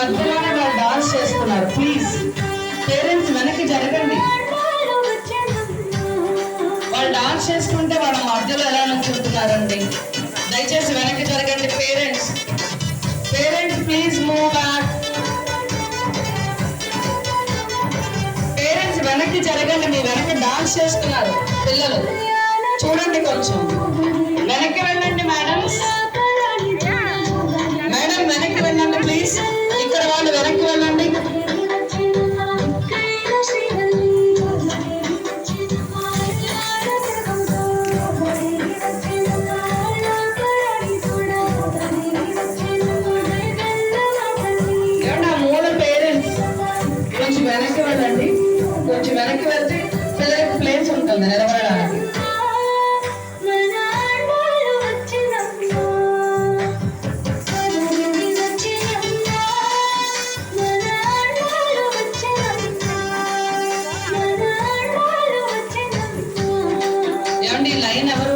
మధ్యలోనే వాళ్ళు డాన్స్ చేస్తున్నారు. ప్లీజ్ పేరెంట్స్ వెనక్కి జరగండి. వాళ్ళు డాన్స్ చేసుకుంటే వాళ్ళ మధ్యలో ఎలా నచ్చుతున్నారండి. దయచేసి వెనక్కి జరగండి. Parents please move back. Parents వెనక్కి జరగండి. మీ వెనక్కి డాన్స్ చేస్తున్నారు పిల్లలు, చూడండి. కొంచెం వెనక్కి వెళ్ళండి మేడమ్స్. మేడం వెనక్కి వెళ్ళండి ప్లీజ్. ఇక్కడ వాళ్ళు వెనక్కి వెళ్ళండి. వెనక్కి వెళ్ళండి. కొంచెం వెనక్కి వెళ్తే పిల్లలకి ప్లేస్ ఉంటుంది నిలబడడానికి. ఏమండి లైన్ ఎవరు